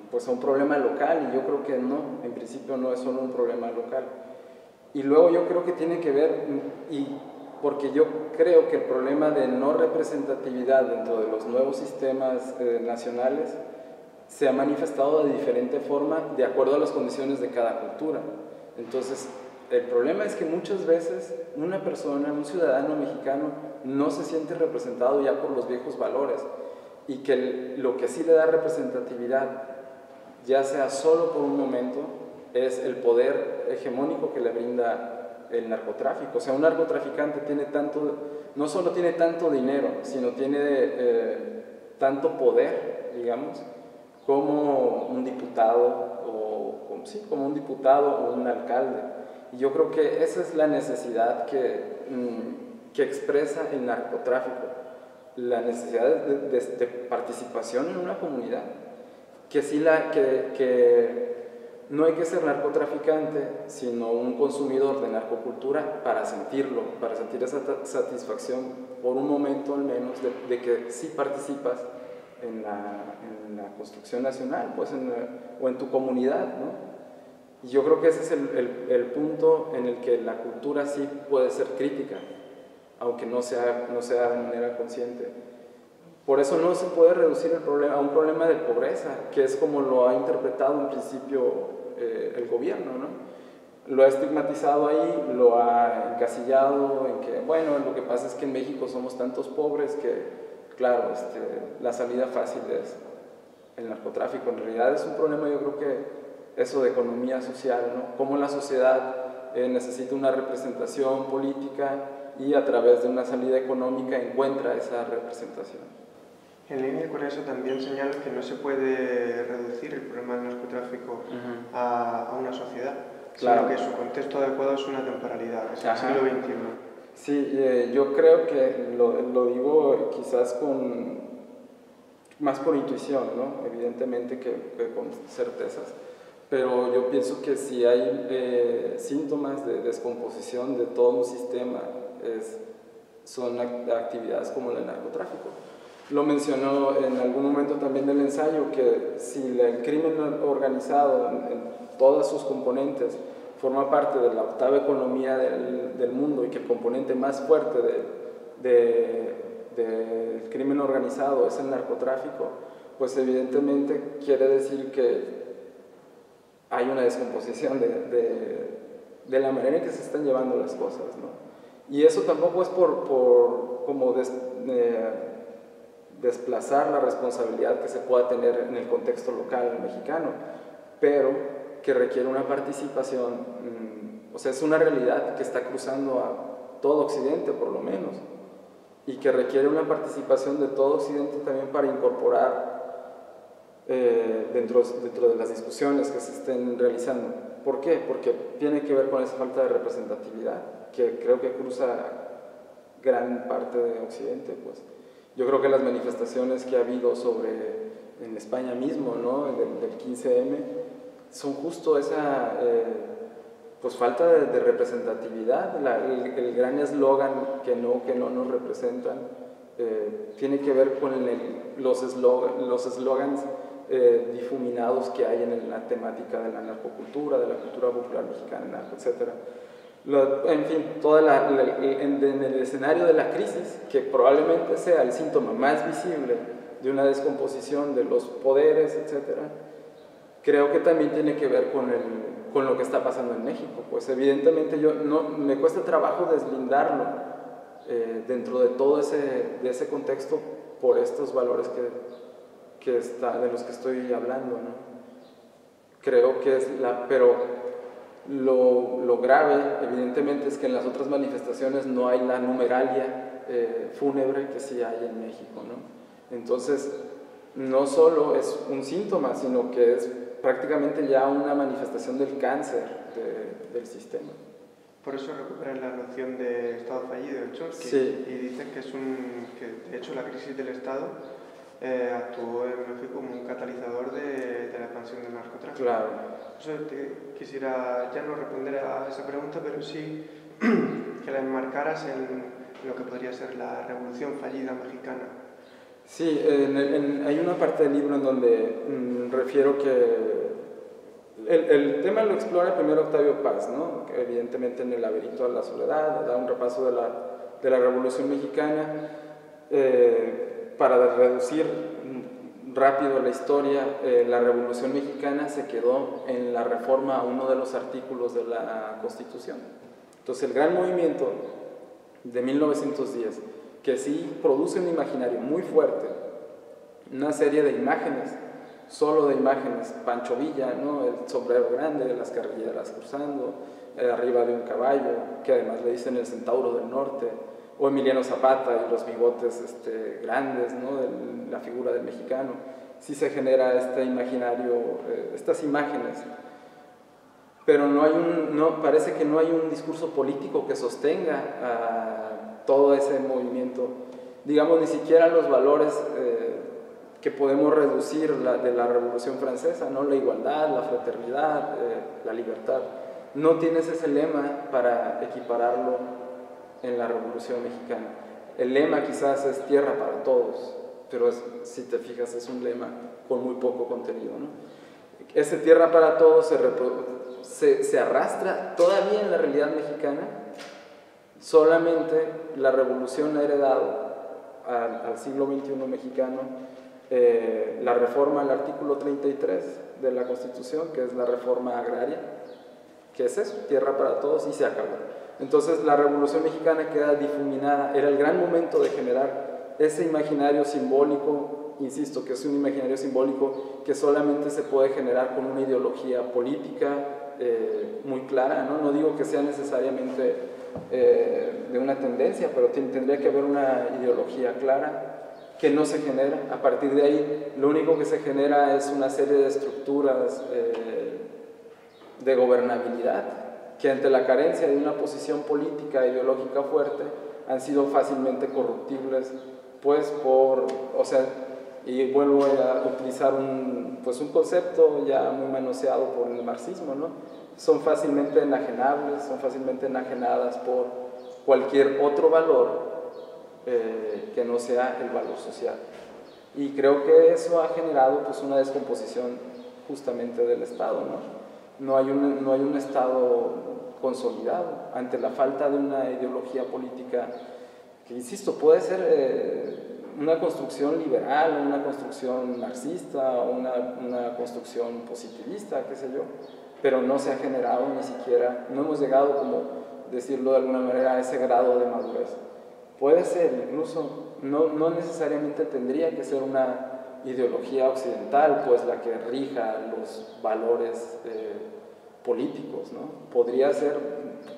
pues a un problema local, y yo creo que no, en principio no es solo un problema local. Y luego yo creo que tiene que ver, porque yo creo que el problema de no representatividad dentro de los nuevos sistemas nacionales se ha manifestado de diferente forma de acuerdo a las condiciones de cada cultura. Entonces, el problema es que muchas veces una persona, un ciudadano mexicano, no se siente representado ya por los viejos valores, y que lo que sí le da representatividad, ya sea solo por un momento, es el poder hegemónico que le brinda el narcotráfico. O sea, un narcotraficante no solo tiene tanto dinero, sino tiene tanto poder, digamos, como un diputado o un alcalde. Y yo creo que esa es la necesidad que expresa el narcotráfico, la necesidad de participación en una comunidad, que no hay que ser narcotraficante, sino un consumidor de narcocultura para sentirlo, para sentir esa satisfacción por un momento al menos de que sí participas en la construcción nacional, pues o en tu comunidad, ¿no? Y yo creo que ese es el punto en el que la cultura sí puede ser crítica, aunque no sea de manera consciente. Por eso no se puede reducir el problema a un problema de pobreza, que es como lo ha interpretado en principio el gobierno, ¿no? Lo ha estigmatizado ahí, lo ha encasillado en que, bueno, lo que pasa es que en México somos tantos pobres que, claro, la salida fácil es el narcotráfico. En realidad es un problema, yo creo que eso de economía social, ¿no? Cómo la sociedad necesita una representación política y a través de una salida económica encuentra esa representación. En línea con eso también señalas que no se puede reducir el problema del narcotráfico a una sociedad, claro, sino que su contexto adecuado es una temporalidad, es el siglo XXI. Sí, yo creo que lo digo quizás más por intuición, ¿no? Evidentemente que con certezas, pero yo pienso que si hay síntomas de descomposición de todo un sistema, son actividades como el narcotráfico. Lo mencionó en algún momento también del ensayo, que si el crimen organizado en todas sus componentes forma parte de la octava economía del mundo y que el componente más fuerte del crimen organizado es el narcotráfico, pues evidentemente quiere decir que hay una descomposición de la manera en que se están llevando las cosas, ¿no? Y eso tampoco es por como desplazar la responsabilidad que se pueda tener en el contexto local mexicano, pero que requiere una participación, o sea, es una realidad que está cruzando a todo Occidente por lo menos, y que requiere una participación de todo Occidente también para incorporar dentro de las discusiones que se estén realizando. ¿Por qué? Porque tiene que ver con esa falta de representatividad que creo que cruza gran parte de Occidente, pues. Yo creo que las manifestaciones que ha habido en España mismo, ¿no? del 15M, son justo esa pues falta de representatividad. El gran eslogan que no nos representan tiene que ver con los eslogans difuminados que hay en la temática de la narcocultura, de la cultura popular mexicana, etc. En fin, en el escenario de la crisis, que probablemente sea el síntoma más visible de una descomposición de los poderes, etc., creo que también tiene que ver con lo que está pasando en México. Pues evidentemente me cuesta trabajo deslindarlo dentro de todo ese contexto por estos valores de los que estoy hablando, ¿no? Creo que pero lo grave, evidentemente, es que en las otras manifestaciones no hay la numeralia fúnebre que sí hay en México, ¿no? Entonces, no solo es un síntoma, sino que es prácticamente ya una manifestación del cáncer del sistema. Por eso recuperan la noción de Estado fallido de Chomsky, sí. Y dicen que de hecho la crisis del Estado actuó en México como un catalizador de la expansión del narcotráfico. Claro. Eso quisiera ya no responder a esa pregunta, pero sí que la enmarcaras en lo que podría ser la revolución fallida mexicana. Sí, hay una parte del libro en donde refiero que el tema lo explora primero Octavio Paz, ¿no? Que evidentemente en El laberinto de la soledad da un repaso de la Revolución Mexicana. Para reducir rápido la historia, la Revolución Mexicana se quedó en la reforma a uno de los artículos de la Constitución. Entonces el gran movimiento de 1910, que sí produce un imaginario muy fuerte, una serie de imágenes, solo de imágenes, Pancho Villa, ¿no? El sombrero grande, las carrilleras cruzando, arriba de un caballo, que además le dicen el centauro del norte, o Emiliano Zapata y los bigotes grandes, ¿no? De la figura del mexicano. Sí se genera este imaginario, estas imágenes. pero parece que no hay un discurso político que sostenga todo ese movimiento. Digamos, ni siquiera los valores que podemos reducir de la Revolución Francesa, ¿no? La igualdad, la fraternidad, la libertad. No tienes ese lema para equipararlo en la Revolución Mexicana. El lema quizás es tierra para todos, pero si te fijas es un lema con muy poco contenido, ¿no? Ese tierra para todos se arrastra todavía en la realidad mexicana. Solamente la revolución ha heredado al siglo XXI mexicano la reforma al artículo 33 de la Constitución, que es la reforma agraria, que es eso, tierra para todos, y se acabó. Entonces la Revolución Mexicana queda difuminada. Era el gran momento de generar ese imaginario simbólico, insisto, que es un imaginario simbólico que solamente se puede generar con una ideología política muy clara, ¿no? No digo que sea necesariamente de una tendencia, pero tendría que haber una ideología clara que no se genera. A partir de ahí, lo único que se genera es una serie de estructuras de gobernabilidad que ante la carencia de una posición política e ideológica fuerte han sido fácilmente corruptibles, pues y vuelvo a utilizar un concepto ya muy manoseado por el marxismo, ¿no? Son fácilmente enajenables, son fácilmente enajenadas por cualquier otro valor que no sea el valor social. Y creo que eso ha generado pues una descomposición justamente del Estado, ¿no? No hay un Estado consolidado ante la falta de una ideología política que, insisto, puede ser una construcción liberal, una construcción marxista, una construcción positivista, qué sé yo, pero no se ha generado ni siquiera, no hemos llegado, como decirlo de alguna manera, a ese grado de madurez. Puede ser, incluso, no necesariamente tendría que ser una ideología occidental, pues la que rija los valores políticos, ¿no? Podría ser,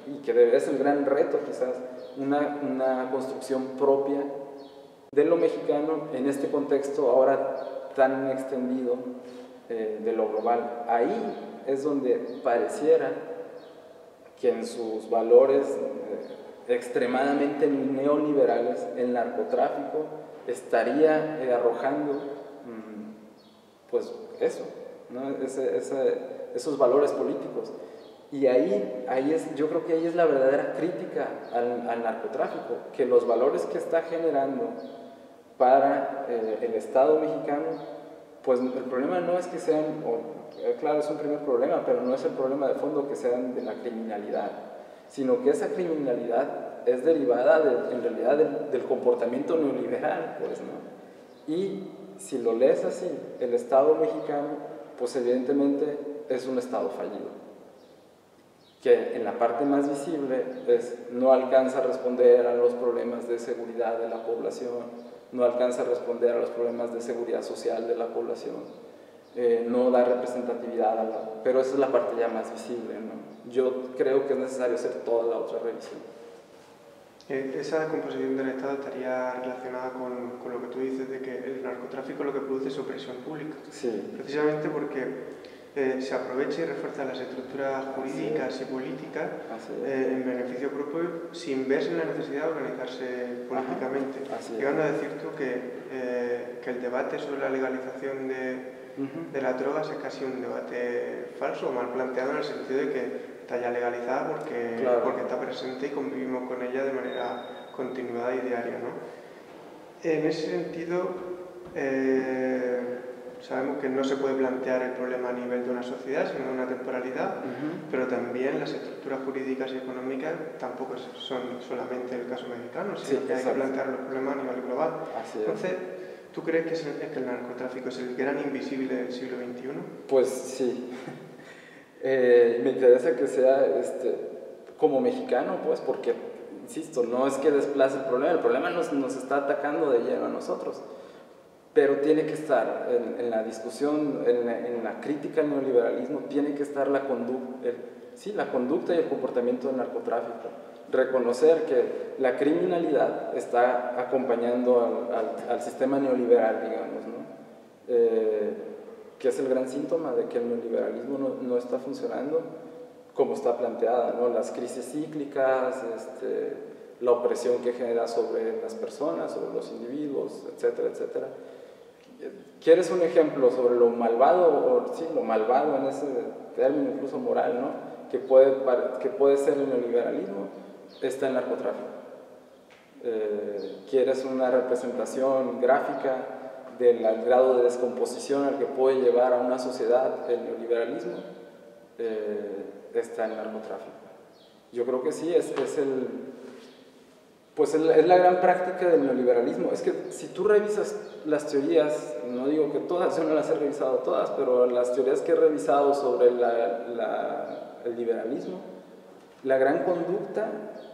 y que debe ser el gran reto quizás, una construcción propia de lo mexicano en este contexto ahora tan extendido de lo global. Ahí es donde pareciera que en sus valores extremadamente neoliberales el narcotráfico estaría arrojando pues eso, ¿no? Esos valores políticos. Y yo creo que ahí es la verdadera crítica al narcotráfico, que los valores que está generando para el Estado mexicano, pues el problema no es que sean, claro, es un primer problema, pero no es el problema de fondo que sean de la criminalidad, sino que esa criminalidad es derivada en realidad del comportamiento neoliberal, pues, ¿no? Y si lo lees así, el Estado mexicano, pues evidentemente es un Estado fallido, que en la parte más visible no alcanza a responder a los problemas de seguridad de la población, no alcanza a responder a los problemas de seguridad social de la población, no da representatividad, pero esa es la parte ya más visible, ¿no? Yo creo que es necesario hacer toda la otra revisión. Esa composición del Estado estaría relacionada con lo que tú dices de que el narcotráfico lo que produce es opresión pública. Sí. Precisamente porque se aprovecha y refuerza las estructuras jurídicas y políticas en beneficio propio sin verse en la necesidad de organizarse políticamente. Llegando a decir tú que el debate sobre la legalización de las drogas es casi un debate falso o mal planteado, en el sentido de que está ya legalizada porque está presente y convivimos con ella de manera continuada y diaria, ¿no? En ese sentido, sabemos que no se puede plantear el problema a nivel de una sociedad, sino de una temporalidad, pero también las estructuras jurídicas y económicas tampoco son solamente el caso mexicano, sino que hay que plantear los problemas a nivel global. Entonces, ¿tú crees que el narcotráfico es el gran invisible del siglo XXI? Pues sí. Me interesa que sea como mexicano, pues, porque, insisto, no es que desplace el problema nos está atacando de lleno a nosotros, pero tiene que estar en la discusión, en la crítica al neoliberalismo, tiene que estar la conducta y el comportamiento del narcotráfico. Reconocer que la criminalidad está acompañando al sistema neoliberal, digamos, ¿no? Que es el gran síntoma de que el neoliberalismo no está funcionando, como está planteada, ¿no? Las crisis cíclicas, la opresión que genera sobre las personas, sobre los individuos, etcétera, etcétera. ¿Quieres un ejemplo sobre lo malvado, o sí, lo malvado en ese término incluso moral, ¿no? que puede ser el neoliberalismo? Está el narcotráfico. ¿Quieres una representación gráfica del grado de descomposición al que puede llevar a una sociedad el neoliberalismo? Está el narcotráfico. Yo creo que sí, es la gran práctica del neoliberalismo. Es que si tú revisas las teorías, no digo que todas, yo no las he revisado todas, pero las teorías que he revisado sobre el liberalismo, la gran conducta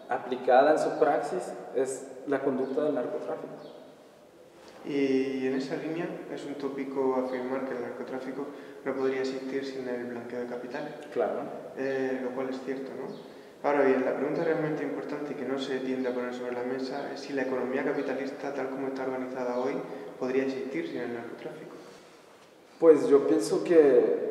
aplicada en su praxis es la conducta del narcotráfico. Y en esa línea es un tópico afirmar que el narcotráfico no podría existir sin el blanqueo de capitales. Claro. Lo cual es cierto, ¿no? Ahora bien, la pregunta realmente importante y que no se tiende a poner sobre la mesa es si la economía capitalista, tal como está organizada hoy, podría existir sin el narcotráfico. Pues yo pienso que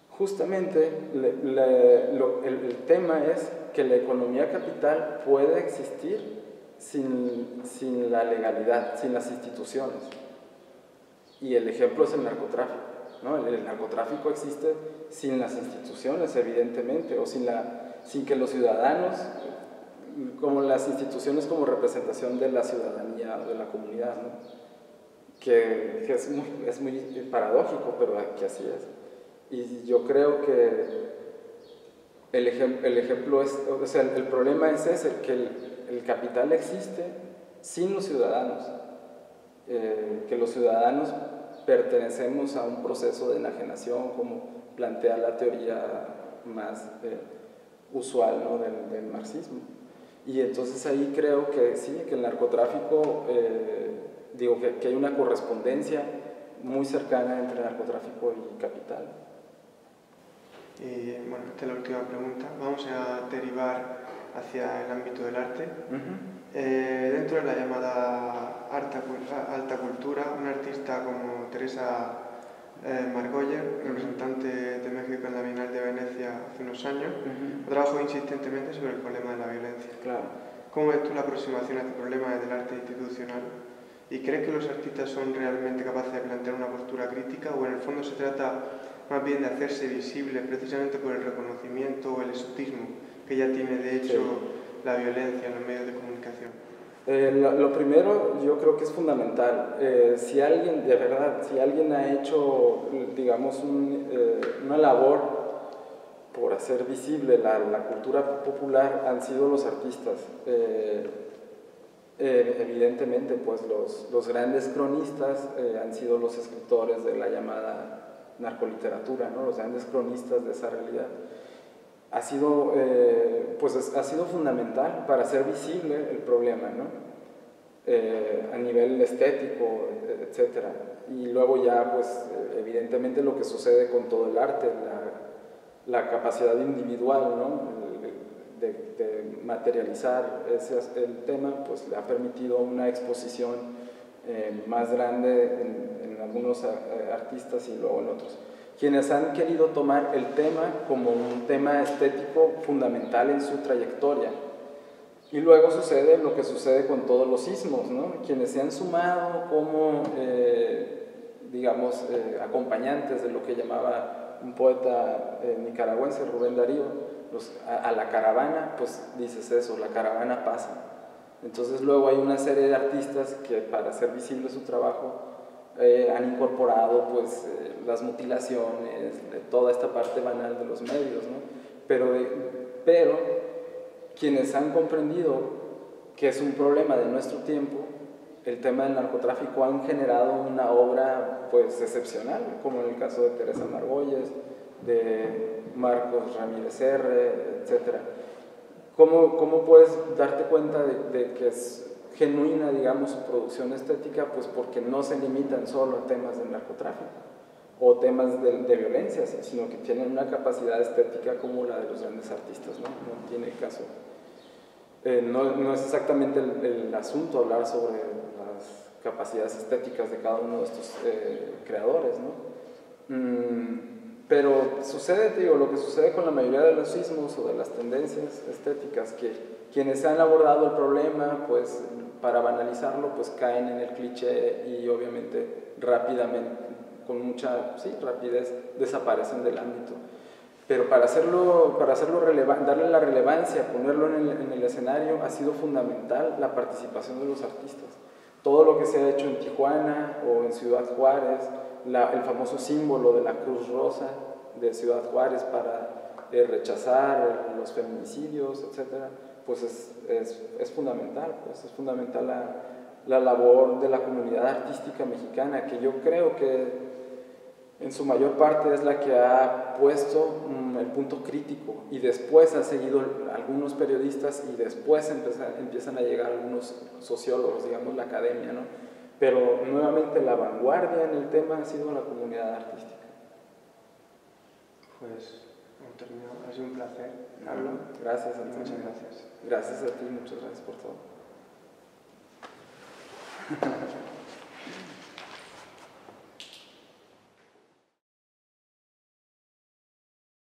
justamente el tema es que la economía capital puede existir sin la legalidad, sin las instituciones. Y el ejemplo es el narcotráfico, ¿no? El narcotráfico existe sin las instituciones, evidentemente, o sin que los ciudadanos, como las instituciones como representación de la ciudadanía, de la comunidad, ¿no? que es muy paradójico, pero que así es. Y yo creo que el ejemplo es, o sea, el problema es ese, que el capital existe sin los ciudadanos, que los ciudadanos pertenecemos a un proceso de enajenación, como plantea la teoría más usual, ¿no? del marxismo. Y entonces ahí creo que sí, que el narcotráfico, que hay una correspondencia muy cercana entre narcotráfico y capital. Y bueno, esta es la última pregunta. Vamos a derivar hacia el ámbito del arte. Dentro de la llamada alta cultura, un artista como Teresa Margolles, representante de México en la Bienal de Venecia hace unos años, trabajó insistentemente sobre el problema de la violencia. Claro. ¿Cómo ves tú la aproximación a este problema desde el arte institucional? ¿Y crees que los artistas son realmente capaces de plantear una postura crítica o en el fondo se trata más bien de hacerse visibles precisamente por el reconocimiento o el exotismo que ya tiene de hecho la violencia en los medios de comunicación? Lo primero yo creo que es fundamental. Si alguien ha hecho, digamos, una labor por hacer visible la cultura popular, han sido los artistas. Evidentemente, pues los grandes cronistas han sido los escritores de la llamada narcoliteratura, ¿no? Los grandes cronistas de esa realidad. Ha sido fundamental para hacer visible el problema, ¿no? A nivel estético, etc. Y luego ya, pues, evidentemente lo que sucede con todo el arte, la capacidad individual, ¿no? de materializar el tema, pues le ha permitido una exposición más grande en algunos artistas y luego en otros, quienes han querido tomar el tema como un tema estético fundamental en su trayectoria. Y luego sucede lo que sucede con todos los ismos, ¿no? Quienes se han sumado como, acompañantes de lo que llamaba un poeta nicaragüense, Rubén Darío, a la caravana, pues dices eso, la caravana pasa. Entonces luego hay una serie de artistas que para hacer visible su trabajo han incorporado pues las mutilaciones, toda esta parte banal de los medios, ¿no? Pero quienes han comprendido que es un problema de nuestro tiempo, el tema del narcotráfico, han generado una obra pues excepcional, como en el caso de Teresa Margolles, de Marcos Ramírez R., etc. ¿Cómo puedes darte cuenta de que es genuina, digamos, su producción estética? Pues porque no se limitan solo a temas del narcotráfico o temas de violencia, sino que tienen una capacidad estética como la de los grandes artistas, ¿no? No tiene caso. No es exactamente el asunto hablar sobre las capacidades estéticas de cada uno de estos creadores, ¿no? Pero sucede, te digo, lo que sucede con la mayoría de los sismos o de las tendencias estéticas, que quienes han abordado el problema, pues para banalizarlo, pues caen en el cliché y obviamente rápidamente, con mucha rapidez, desaparecen del ámbito. Pero para hacerlo darle la relevancia, ponerlo en el escenario, ha sido fundamental la participación de los artistas. Todo lo que se ha hecho en Tijuana o en Ciudad Juárez, el famoso símbolo de la Cruz Rosa de Ciudad Juárez para rechazar los feminicidios, etcétera, pues es fundamental, pues es fundamental la labor de la comunidad artística mexicana, que yo creo que en su mayor parte es la que ha puesto el punto crítico, y después ha seguido algunos periodistas y después empiezan a llegar algunos sociólogos, digamos la academia, ¿no? Pero nuevamente la vanguardia en el tema ha sido la comunidad artística. Pues hemos terminado, ha sido un placer, Pablo. Gracias a ti. Muchas gracias. Gracias a ti, muchas gracias por todo.